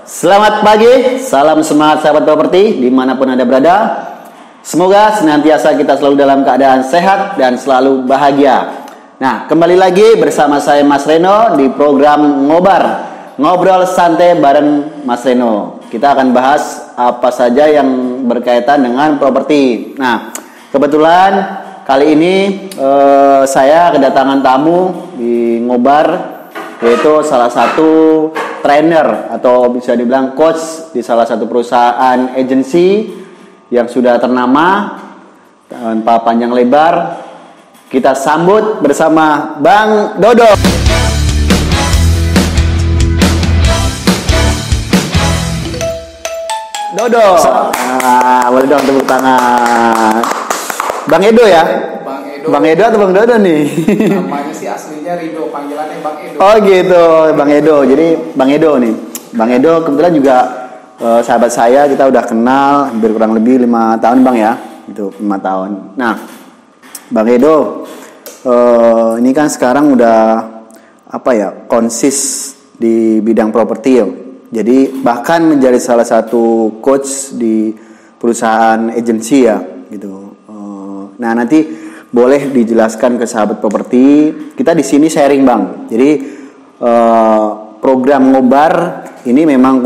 Selamat pagi, salam semangat sahabat properti dimanapun Anda berada. Semoga senantiasa kita selalu dalam keadaan sehat dan selalu bahagia. Nah, kembali lagi bersama saya Mas Reno di program Ngobrol Santai bareng Mas Reno. Kita akan bahas apa saja yang berkaitan dengan properti. Nah, kebetulan kali ini saya kedatangan tamu di Ngobar, yaitu salah satu trainer atau bisa dibilang coach di salah satu perusahaan agensi yang sudah ternama tanpa panjang lebar. Kita sambut bersama Bang Dodo. Dodo. Boleh dong tepuk tangan. Bang Edo ya? Bang Edo atau Bang Dodo nih? Namanya sih aslinya Rido, panggilannya Bang Edo. Oh gitu, Bang Edo. Jadi Bang Edo nih. Bang Edo kebetulan juga sahabat saya, kita udah kenal hampir kurang lebih 5 tahun Bang ya. Itu 5 tahun. Nah, Bang Edo ini kan sekarang udah konsis di bidang properti ya. Jadi bahkan menjadi salah satu coach di perusahaan agensi ya gitu. Nah, nanti boleh dijelaskan ke sahabat properti. Kita di sini sharing Bang. Jadi program Ngobar ini memang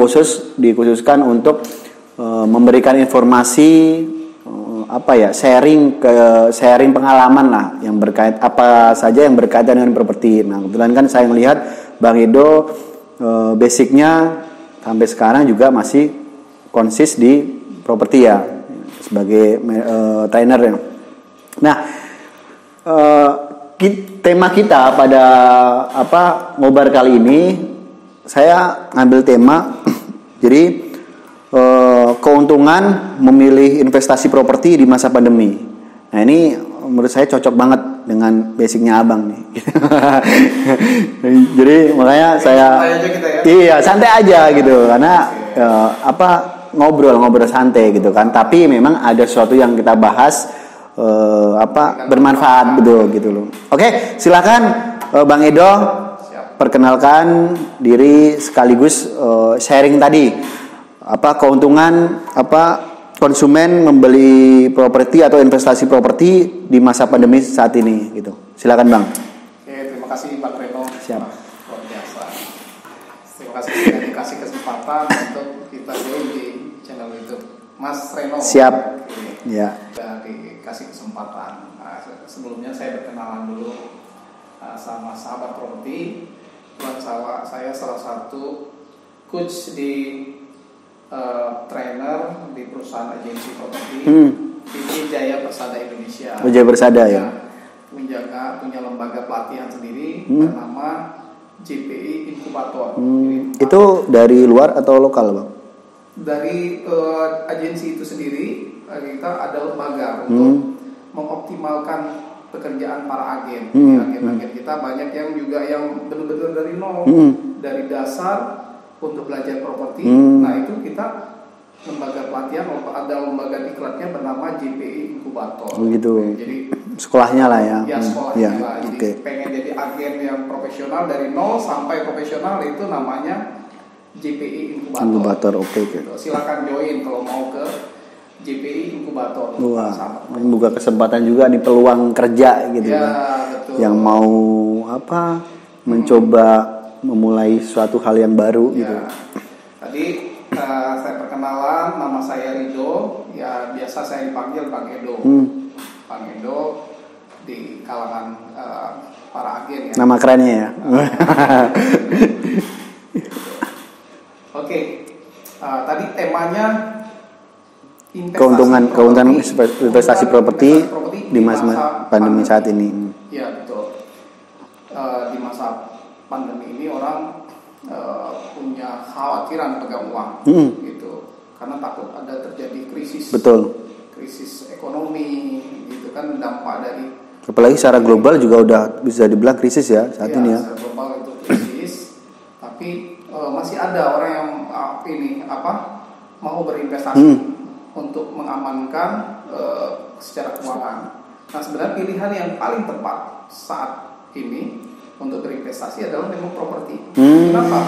dikhususkan untuk memberikan informasi sharing pengalaman lah yang apa saja yang berkaitan dengan properti. Nah, kebetulan kan saya melihat Bang Edo basicnya sampai sekarang juga masih konsis di properti ya sebagai trainer ya. Nah, tema kita pada Ngobar kali ini saya ngambil tema jadi keuntungan memilih investasi properti di masa pandemi. Nah, ini menurut saya cocok banget dengan basicnya Abang nih. Jadi makanya saya santai aja gitu karena ngobrol santai gitu kan. Tapi memang ada sesuatu yang kita bahas bermanfaat gitu loh. Oke, silakan Bang Edo. Siap. Perkenalkan diri sekaligus sharing tadi keuntungan konsumen membeli properti atau investasi properti di masa pandemi saat ini gitu. Silakan Bang. Oke, terima kasih Bang Reno. Siap. Luar biasa. Terima kasih sudah dikasih kesempatan untuk kita join di channel YouTube Mas Reno. Siap. Oke. Ya. Sudah dikasih kesempatan. Sebelumnya saya berkenalan dulu sama sahabat properti. Saya salah satu coach di trainer di perusahaan agensi properti Wijaya Persada Indonesia. Wijaya Persada ya. Punya lembaga pelatihan sendiri bernama JPI Inkubator. Itu dari luar atau lokal Bang? Dari agensi itu sendiri kita ada lembaga untuk mengoptimalkan pekerjaan para agen. Agen-agen kita banyak yang juga yang benar-benar dari nol, dari dasar untuk belajar properti. Nah, itu kita lembaga pelatihan, ada lembaga diklatnya bernama JPI Inkubator. Gitu. Jadi sekolahnya lah ya. Ya, sekolahnya lah. Jadi Okay. pengen jadi agen yang profesional dari nol sampai profesional itu namanya JPI Inkubator. Oke. Silakan join kalau mau ke JPI Inkubator. Wah, membuka kesempatan juga nih peluang kerja gitu ya, kan. Betul. Yang mau mencoba memulai suatu hal yang baru gitu. Tadi saya perkenalan, nama saya Rido, ya biasa saya dipanggil Bang Edo. Bang Edo di kalangan para agen ya. Nama kerennya ya. Oke. Tadi temanya keuntungan investasi properti di masa pandemi saat ini. Ya, betul. Di masa pandemi ini orang punya khawatiran pegang uang gitu, karena takut ada terjadi krisis. Betul. Krisis ekonomi gitu kan, dampak dari apalagi secara global juga udah bisa dibilang krisis ya saat ini ya. Secara global itu krisis, tapi masih ada orang yang mau berinvestasi untuk mengamankan secara keuangan. Nah, sebenarnya pilihan yang paling tepat saat ini untuk berinvestasi adalah memang properti. Kenapa?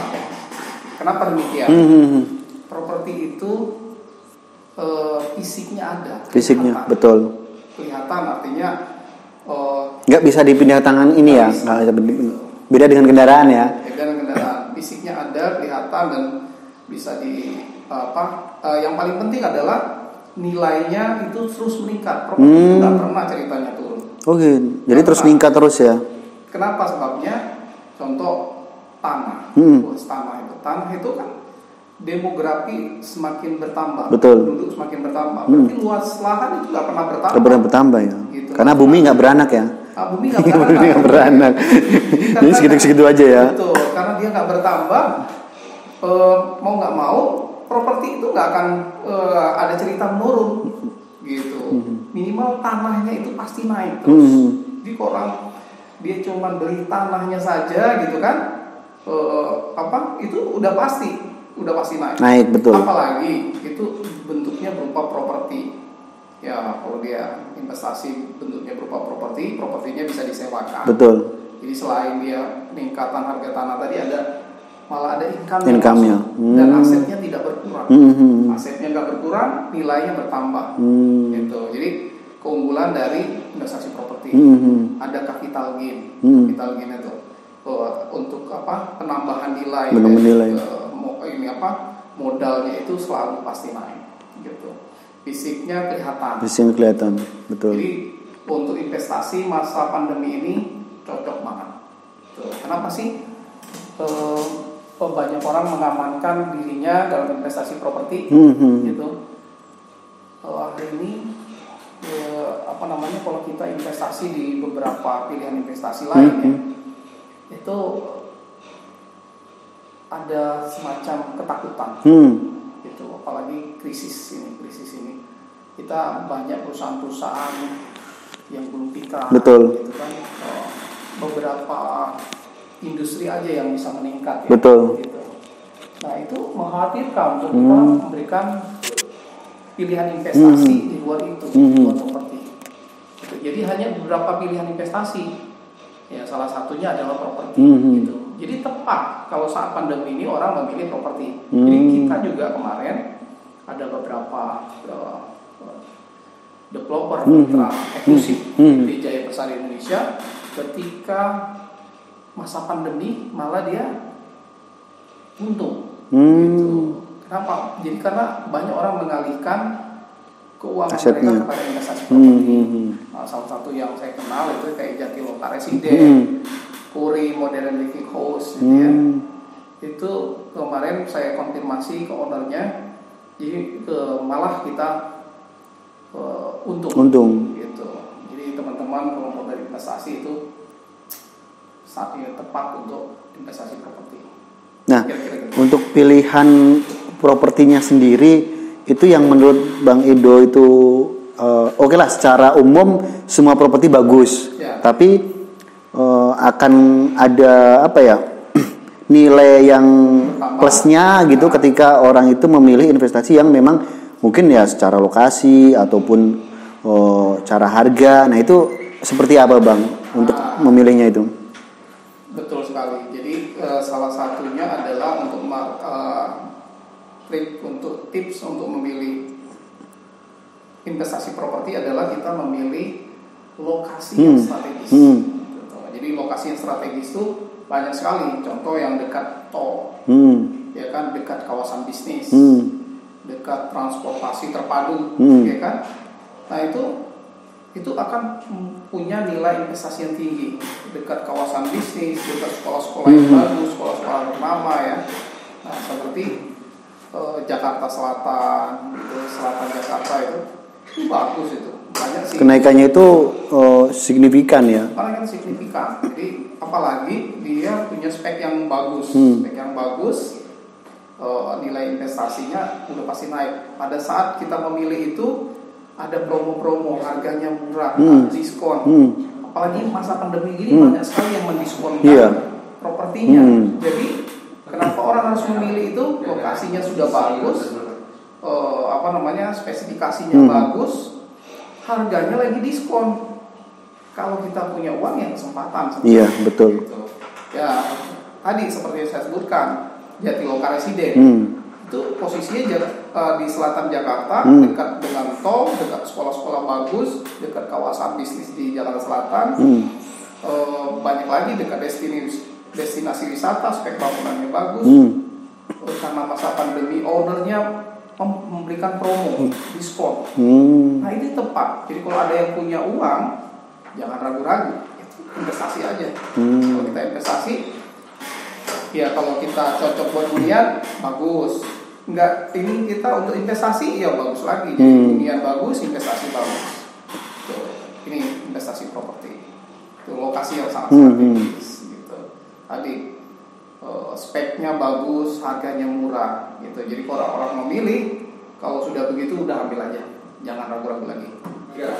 Kenapa demikian? Properti itu fisiknya ada. Fisiknya, betul. Kelihatan artinya nggak bisa dipindah tangan ini ya. Beda dengan kendaraan ya. Beda dengan kendaraan. Fisiknya ada, kelihatan dan bisa yang paling penting adalah nilainya itu terus meningkat. Properti itu nggak pernah ceritanya turun. Oke, jadi terus meningkat terus ya. Kenapa sebabnya? Contoh tanah. Tanah itu kan demografi semakin bertambah, betul. Penduduk semakin bertambah. Berarti luas lahan itu nggak pernah bertambah. Nggak pernah bertambah ya. Gitu. Karena bumi nggak beranak ya. Bumi nggak beranak. Jadi segitu-segitu aja ya. Betul. Karena dia nggak bertambah, mau nggak mau properti itu nggak akan ada cerita menurun. Gitu. Minimal tanahnya itu pasti naik terus. Jadi orang dia cuma beli tanahnya saja gitu kan, itu udah pasti naik. Naik, betul. Apalagi itu bentuknya berupa properti. Ya, kalau dia investasi bentuknya berupa properti, propertinya bisa disewakan. Betul. Jadi selain dia peningkatan harga tanah tadi malah ada income-nya. Dan asetnya tidak berkurang. Asetnya nggak berkurang, nilainya bertambah. Gitu. Jadi keunggulan dari investasi properti. Ada capital gain. Capital gain itu untuk penambahan nilai. Modalnya itu selalu pasti naik. Gitu. Fisiknya kelihatan. Betul. Jadi untuk investasi masa pandemi ini cocok banget. Tuh. Kenapa sih banyak orang mengamankan dirinya dalam investasi properti? Gitu. Hari ini kalau kita investasi di beberapa pilihan investasi lain ya, itu ada semacam ketakutan. Gitu. Apalagi krisis ini kita banyak perusahaan-perusahaan yang belum pikir. Betul. Gitu kan, beberapa industri aja yang bisa meningkat ya. Betul. Gitu. Nah itu mengkhawatirkan untuk kita memberikan pilihan investasi di luar itu, luar properti. Gitu. Jadi hanya beberapa pilihan investasi. Ya salah satunya adalah properti. Gitu. Jadi tepat kalau saat pandemi ini orang memilih properti. Jadi kita juga kemarin ada beberapa developer mitra eksklusif di Jaya Persada Indonesia ketika masa pandemi malah dia untung. Gitu. Kenapa? Jadi karena banyak orang mengalihkan keuangan mereka kepada investasi properti. Nah, salah satu yang saya kenal itu kayak Jatiloka Residen, Puri Modern Living House, gitu ya. Itu kemarin saya konfirmasi ke ownernya, jadi malah kita untung. Gitu. Jadi teman-teman kalau mau berinvestasi itu saatnya tepat untuk investasi properti. Nah, untuk pilihan propertinya sendiri itu yang menurut Bang Edo itu oke lah, secara umum semua properti bagus, tapi akan ada nilai yang plusnya gitu ketika orang itu memilih investasi yang memang mungkin ya secara lokasi ataupun cara harga. Nah itu seperti apa Bang untuk memilihnya itu? Betul sekali. Jadi salah satunya adalah untuk tips untuk memilih investasi properti adalah kita memilih lokasi yang strategis. Jadi lokasi yang strategis itu banyak sekali. Contoh yang dekat tol, ya kan, dekat kawasan bisnis, dekat transportasi terpadu, ya kan. Nah itu akan punya nilai investasi yang tinggi. Dekat kawasan bisnis, dekat sekolah-sekolah yang bagus, sekolah-sekolah ternama ya. Nah seperti Jakarta Selatan, Selatan Jakarta itu bagus itu. Banyak sih. Kenaikannya itu signifikan ya. Kenaikan signifikan. Jadi apalagi dia punya spek yang bagus, nilai investasinya udah pasti naik. Pada saat kita memilih itu ada promo-promo, harganya murah, diskon. Apalagi masa pandemi gini banyak sekali yang mendiskonkan propertinya. Jadi kenapa orang harus memilih itu? Lokasinya sudah bagus, spesifikasinya bagus, harganya lagi diskon. Kalau kita punya uang ya kesempatan. Iya, betul. Gitu. Ya, tadi seperti yang saya sebutkan, Jatiloka Residen. Itu posisinya di selatan Jakarta, dekat dengan tol, dekat sekolah-sekolah bagus, dekat kawasan bisnis di Jakarta Selatan. Banyak lagi dekat destinasi wisata, spek bangunannya bagus. Karena masa pandemi, ownernya memberikan promo, diskon. Nah ini tepat. Jadi kalau ada yang punya uang, jangan ragu-ragu, investasi aja. Kalau kita investasi, ya kalau kita cocok buat hunian, bagus. Enggak, ini kita untuk investasi, ya bagus lagi. Jadi hunian bagus, investasi bagus. Tuh, ini investasi properti. Itu lokasi yang sangat strategis. Gitu. Tadi speknya bagus, harganya murah. Gitu. Jadi kalau orang memilih, kalau sudah begitu udah ambil aja, jangan ragu-ragu lagi. Ya.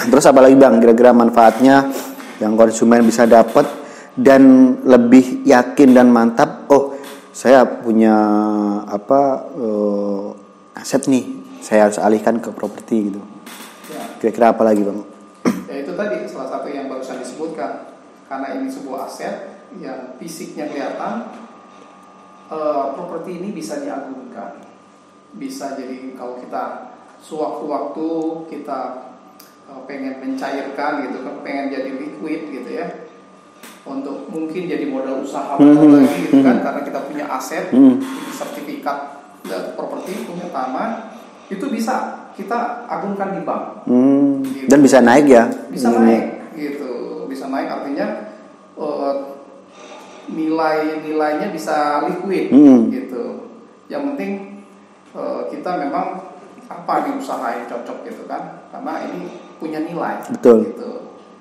Terus apa lagi Bang? Kira-kira manfaatnya yang konsumen bisa dapat dan lebih yakin dan mantap. Oh, saya punya aset nih, saya harus alihkan ke properti gitu. Ya. Kira-kira apa lagi Bang? Ya itu tadi salah satu yang barusan disebutkan. Karena ini sebuah aset yang fisiknya kelihatan, properti ini bisa diagungkan. Bisa jadi kalau kita sewaktu-waktu kita pengen mencairkan gitu kan, pengen jadi liquid gitu ya, untuk mungkin jadi modal usaha lagi gitu kan, karena kita punya aset, sertifikat properti, punya tanah, itu bisa kita agungkan di bank. Gitu. Dan bisa naik ya? Bisa naik gitu, bisa naik artinya nilainya bisa liquid gitu. Yang penting kita memang apa diusahain cocok gitu kan, karena ini punya nilai. Betul. Gitu.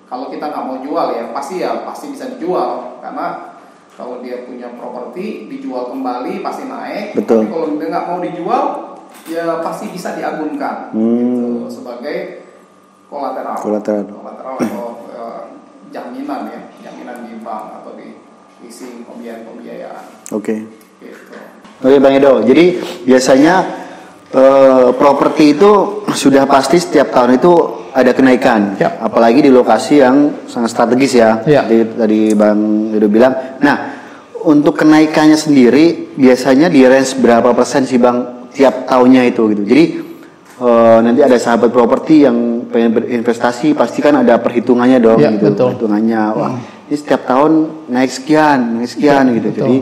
Kalau kita nggak mau jual ya pasti bisa dijual, karena kalau dia punya properti dijual kembali pasti naik. Betul. Tapi kalau dia nggak mau dijual ya pasti bisa diagungkan gitu, sebagai kolateral atau jaminan ya, jaminan di bank atau di leasing pembiayaan. Oke. Gitu. Oke Bang Edo. Jadi biasanya properti itu sudah pasti setiap tahun itu ada kenaikan, apalagi di lokasi yang sangat strategis ya. Tadi Bang Edo bilang. Nah, untuk kenaikannya sendiri biasanya di range berapa persen sih Bang tiap tahunnya itu gitu. Jadi nanti ada sahabat properti yang pengen berinvestasi pasti kan ada perhitungannya dong gitu. Betul. Perhitungannya. Wah, ini setiap tahun naik sekian gitu. Betul. Jadi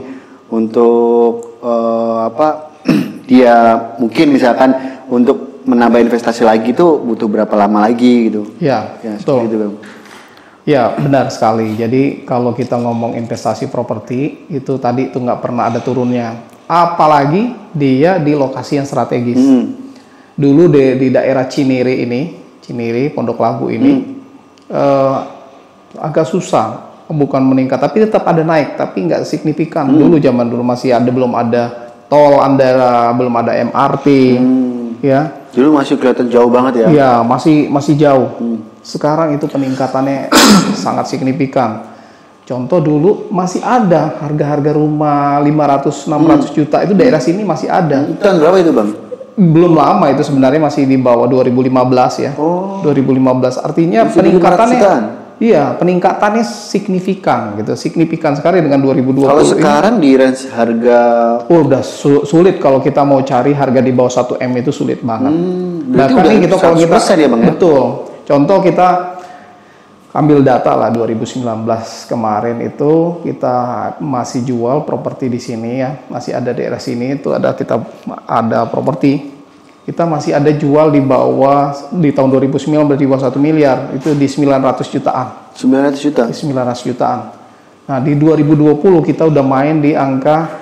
untuk dia mungkin misalkan untuk menambah investasi lagi itu butuh berapa lama lagi gitu. Ya betul. Gitu, Bang. Ya benar sekali. Jadi kalau kita ngomong investasi properti itu tadi itu nggak pernah ada turunnya. Apalagi dia di lokasi yang strategis. Dulu di daerah Cinere Pondok Labu ini agak susah, bukan meningkat, tapi tetap ada naik, tapi nggak signifikan. Zaman dulu masih ada, belum ada tol Andara, belum ada MRT, ya. Dulu masih kelihatan jauh banget ya? Ya, masih jauh. Sekarang itu peningkatannya sangat signifikan. Contoh dulu masih ada harga-harga rumah 500-600 juta, itu daerah sini masih ada. Tahun berapa itu Bang? Belum lama, itu sebenarnya masih di bawah 2015 ya. 2015 artinya masih peningkatannya. Iya, peningkatannya signifikan gitu. Signifikan sekali dengan 2020. Kalau sekarang di range harga udah sulit kalau kita mau cari harga di bawah 1 M itu sulit banget. Bahkan gitu kalau kita ya Bang ya? Betul. Contoh kita ambil data lah 2019 kemarin itu kita masih jual properti di sini ya. Masih ada daerah sini itu kita ada properti. Kita masih ada jual di bawah, di tahun 2019 di bawah 1 miliar, itu di 900 jutaan. 900 juta? Di 900 jutaan. Nah di 2020 kita udah main di angka,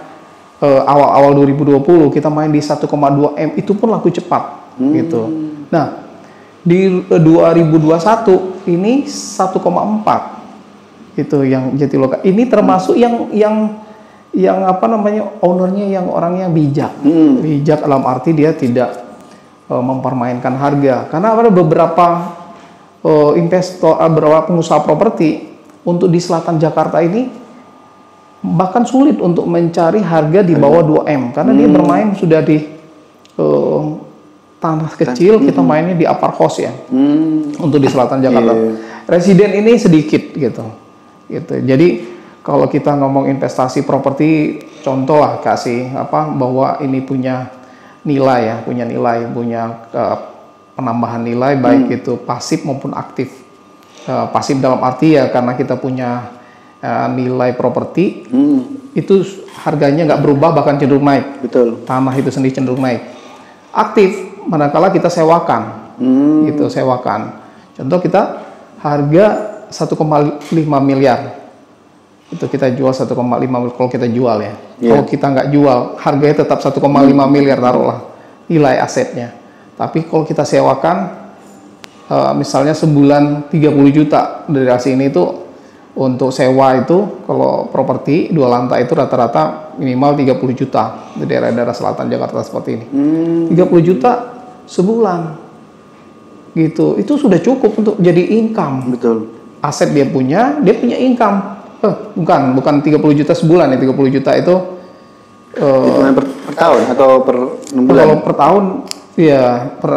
awal-awal 2020 kita main di 1,2 M, itu pun laku cepat. Gitu. Nah di 2021 ini 1,4. Itu yang Jatiloka. Ini termasuk yang ownernya yang orangnya bijak. Bijak dalam arti dia tidak mempermainkan harga, karena ada beberapa investor, beberapa pengusaha properti untuk di selatan Jakarta ini bahkan sulit untuk mencari harga di bawah 2 M karena dia bermain sudah di tanah kecil, kita mainnya di upper house ya. Untuk di selatan Jakarta. Residen ini sedikit gitu. Jadi kalau kita ngomong investasi properti, contoh lah kasih bahwa ini punya nilai ya, punya penambahan nilai baik itu pasif maupun aktif. Pasif dalam arti ya karena kita punya nilai properti itu harganya nggak berubah bahkan cenderung naik. Betul. Tanah itu sendiri cenderung naik. Aktif manakala kita sewakan, gitu sewakan. Contoh kita harga 1,5 miliar. Itu kita jual 1,5 miliar kalau kita jual ya. Kalau kita nggak jual, harganya tetap 1,5 miliar taruhlah nilai asetnya. Tapi kalau kita sewakan, misalnya sebulan 30 juta dari sini itu untuk sewa itu kalau properti 2 lantai itu rata-rata minimal 30 juta di daerah-daerah selatan Jakarta seperti ini. 30 juta sebulan, gitu. Itu sudah cukup untuk jadi income. Betul. Aset dia punya income. Bukan 30 juta sebulan ya, 30 juta itu per tahun atau per 6 bulan? Kalau per tahun ya per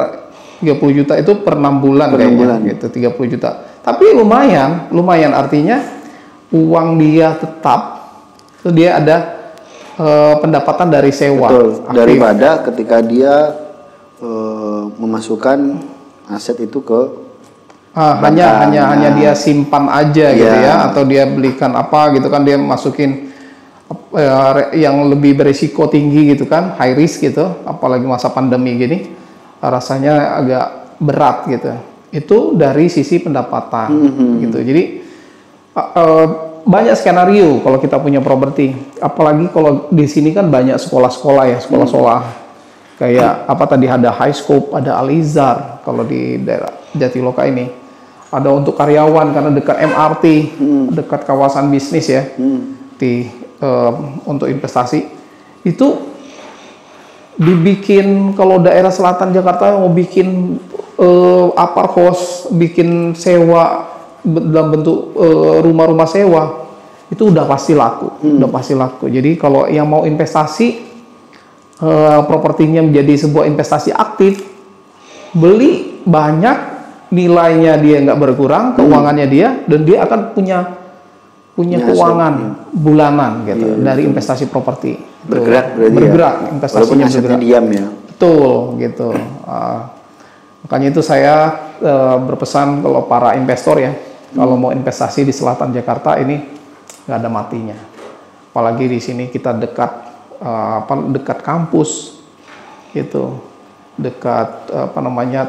30 juta itu per 6 bulan per 6 bulan gitu, 30 juta. Tapi lumayan artinya uang dia tetap, itu dia ada pendapatan dari sewa. Betul, daripada ketika dia memasukkan aset itu ke hanya dia simpan aja gitu ya, atau dia belikan apa gitu kan, dia masukin yang lebih berisiko tinggi gitu kan, high risk gitu, apalagi masa pandemi gini rasanya agak berat gitu. Itu dari sisi pendapatan gitu. Jadi banyak skenario kalau kita punya properti, apalagi kalau di sini kan banyak sekolah-sekolah ya, sekolah-sekolah kayak apa tadi ada High Scope, ada Al-Izhar kalau di daerah Jatiloka ini. Ada untuk karyawan karena dekat MRT, dekat kawasan bisnis ya, untuk investasi. Itu dibikin kalau daerah selatan Jakarta mau bikin aparkos, bikin sewa dalam bentuk rumah-rumah sewa, itu udah pasti laku, Jadi kalau yang mau investasi, propertinya menjadi sebuah investasi aktif, beli banyak, nilainya dia nggak berkurang, keuangannya dia, dan dia akan punya keuangan bulanan gitu dari investasi properti. Bergerak investasinya bergerak. Diam ya. Betul gitu. Makanya itu saya berpesan kalau para investor ya, kalau mau investasi di selatan Jakarta ini nggak ada matinya. Apalagi di sini kita dekat kampus gitu. Dekat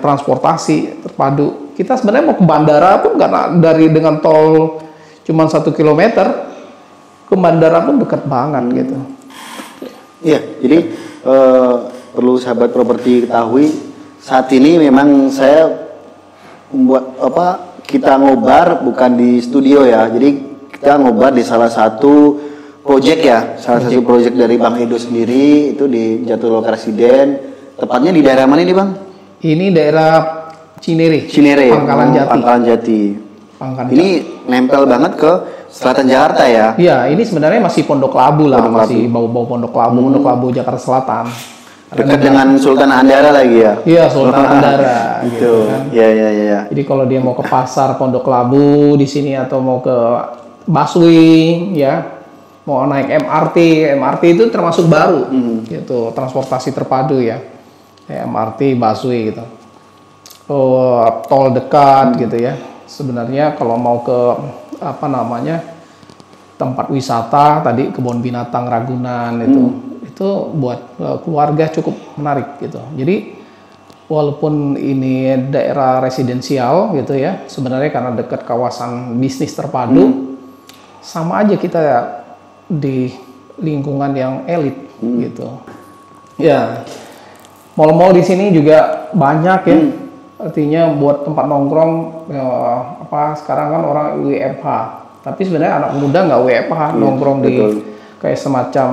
transportasi terpadu. Kita sebenarnya mau ke bandara pun karena dengan tol cuma 1 kilometer ke bandara pun dekat banget gitu. Iya, jadi perlu sahabat properti ketahui saat ini memang saya membuat kita ngobar bukan di studio ya. Jadi kita ngobar di salah satu proyek ya, satu proyek dari Bang Edo sendiri itu di Jatiloka Residen. Tepatnya di daerah mana ini Bang? Ini daerah Cinere, Pangkalan Jati. Ini nempel banget ke selatan Jakarta ya? Iya, ini sebenarnya masih Pondok Labu lah, masih bau-bau Pondok Labu, Jakarta Selatan. Dekat dengan Sultan Andara lagi ya? Iya, Sultan Andara. Gitu kan. Iya. Jadi kalau dia mau ke pasar Pondok Labu di sini atau mau ke busway ya, mau naik MRT itu termasuk baru, gitu, transportasi terpadu ya. MRT, busway gitu. Tol dekat gitu ya. Sebenarnya kalau mau ke tempat wisata tadi kebun binatang Ragunan itu buat keluarga cukup menarik gitu. Jadi walaupun ini daerah residensial gitu ya, sebenarnya karena dekat kawasan bisnis terpadu, sama aja kita di lingkungan yang elit gitu. Ya. Mal-mal di sini juga banyak ya, artinya buat tempat nongkrong. Sekarang kan orang WFH, tapi sebenarnya anak muda nggak WFH, nongkrong di kayak semacam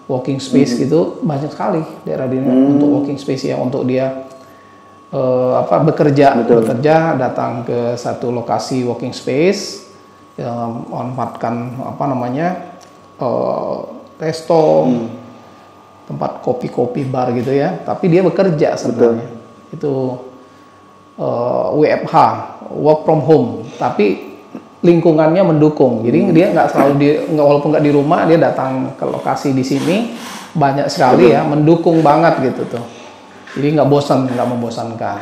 walking space gitu, banyak sekali daerah di untuk walking space ya, untuk dia bekerja, datang ke satu lokasi walking space, memanfaatkan resto. Tempat kopi-kopi bar gitu ya, tapi dia bekerja sebenarnya. Itu WFH, work from home, tapi lingkungannya mendukung. Jadi dia nggak selalu walaupun nggak di rumah, dia datang ke lokasi di sini banyak sekali ya, mendukung banget gitu tuh. Jadi nggak membosankan.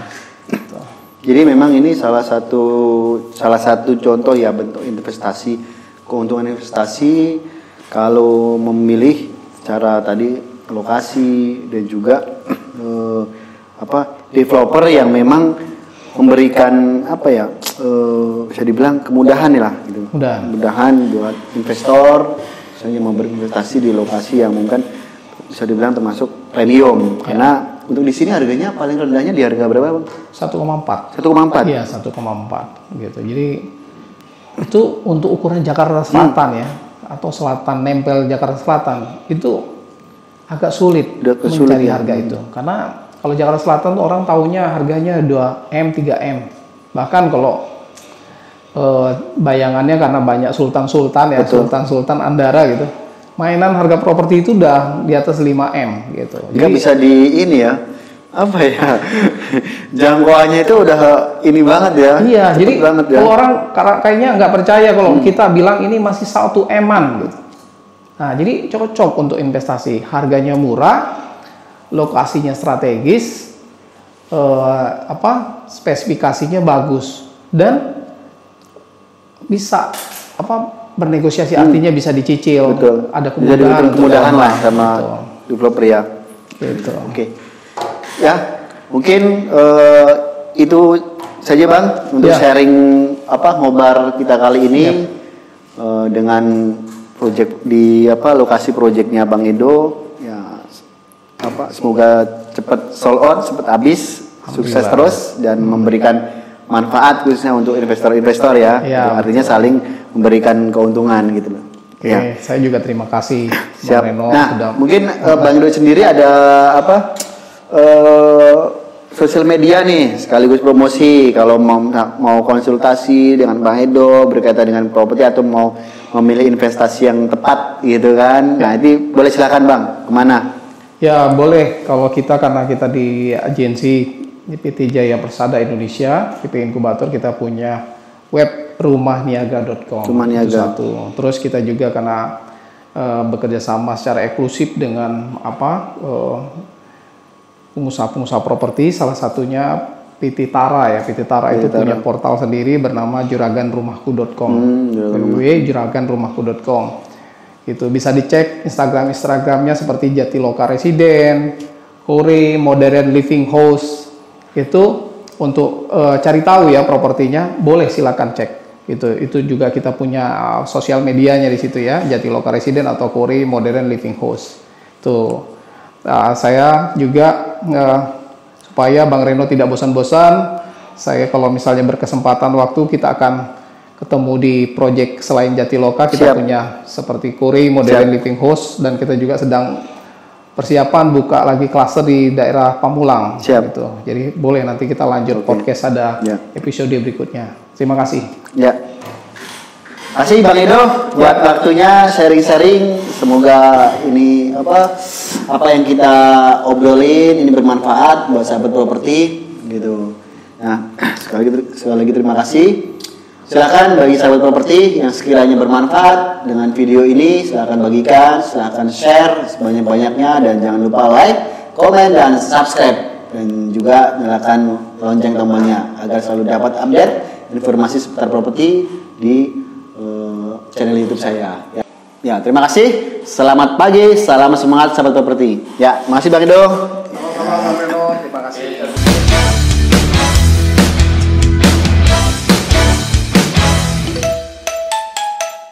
Gitu. Jadi memang ini salah satu contoh ya bentuk investasi, keuntungan investasi kalau memilih cara tadi lokasi dan juga developer yang memang memberikan bisa dibilang kemudahan lah gitu. Kemudahan buat investor misalnya mau berinvestasi di lokasi yang mungkin bisa dibilang termasuk premium karena untuk di sini harganya paling rendahnya di harga berapa, Bang? 1,4. 1,4. Iya, 1,4 gitu. Jadi itu untuk ukuran Jakarta Selatan ya, atau selatan nempel Jakarta Selatan itu agak sulit mencari harga itu. Karena kalau Jakarta Selatan tuh orang taunya harganya 2M, 3M. Bahkan kalau bayangannya karena banyak sultan-sultan ya, sultan-sultan Andara gitu. Mainan harga properti itu udah di atas 5M gitu. Jadi bisa di ini ya. Jangkauannya itu udah ini banget ya. Iya, jadi banget ya. Kalau orang kayaknya nggak percaya kalau kita bilang ini masih 1M-an gitu. Nah, jadi cocok untuk investasi. Harganya murah, lokasinya strategis, spesifikasinya bagus dan bisa bernegosiasi, artinya bisa dicicil. Betul. Ada kemudahan lah sama developer ya. Gitu. Oke. Ya, mungkin itu saja Bang untuk sharing ngobar kita kali ini dengan project di lokasi projectnya Bang Edo ya. Semoga cepat sold out, cepat habis, sukses terus dan memberikan manfaat khususnya untuk investor-investor ya. Artinya saling memberikan keuntungan gitu loh. Oke, saya juga terima kasih Bang Reno. Nah, mungkin Bang Edo sendiri ada sosial media nih sekaligus promosi kalau mau konsultasi dengan Bang Edo berkaitan dengan properti atau mau memilih investasi yang tepat gitu kan. Nah, ini boleh silakan Bang, kemana? Ya boleh, kalau karena kita di agensi di PT Jaya Persada Indonesia, PT Inkubator, kita punya web rumahniaga.com. Itu satu. Terus kita juga karena bekerja sama secara eksklusif dengan pengusaha-pengusaha properti, salah satunya PT Tara ya. PT Tara itu punya portal sendiri bernama juraganrumahku.com. www.juraganrumahku.com. Itu bisa dicek Instagramnya seperti Jatiloka Residen, Kore Modern Living House. Itu untuk cari tahu ya propertinya, boleh silakan cek. Itu juga kita punya sosial medianya di situ ya, Jatiloka Residen atau Kore Modern Living House. Tuh. Saya juga supaya Bang Reno tidak bosan-bosan, saya kalau misalnya berkesempatan waktu kita akan ketemu di project selain Jatiloka, kita punya seperti Kore Modern Living House dan kita juga sedang persiapan buka lagi klaster di daerah Pamulang. Gitu. Jadi boleh nanti kita lanjut podcast ada episode berikutnya. Terima kasih. Ya. Kasih Bang Edo buat waktunya sharing-sharing. Semoga ini apa yang kita obrolin ini bermanfaat buat sahabat properti gitu. Nah, sekali lagi terima kasih. Silakan bagi sahabat properti yang sekiranya bermanfaat dengan video ini, silakan bagikan, silakan share sebanyak-banyaknya dan jangan lupa like, komen dan subscribe dan juga nyalakan lonceng tombolnya agar selalu dapat update informasi seputar properti di channel YouTube saya. Ya, terima kasih. Selamat pagi, salam semangat sahabat properti. Ya, makasih Bang Edo. Sama-sama Bang Reno.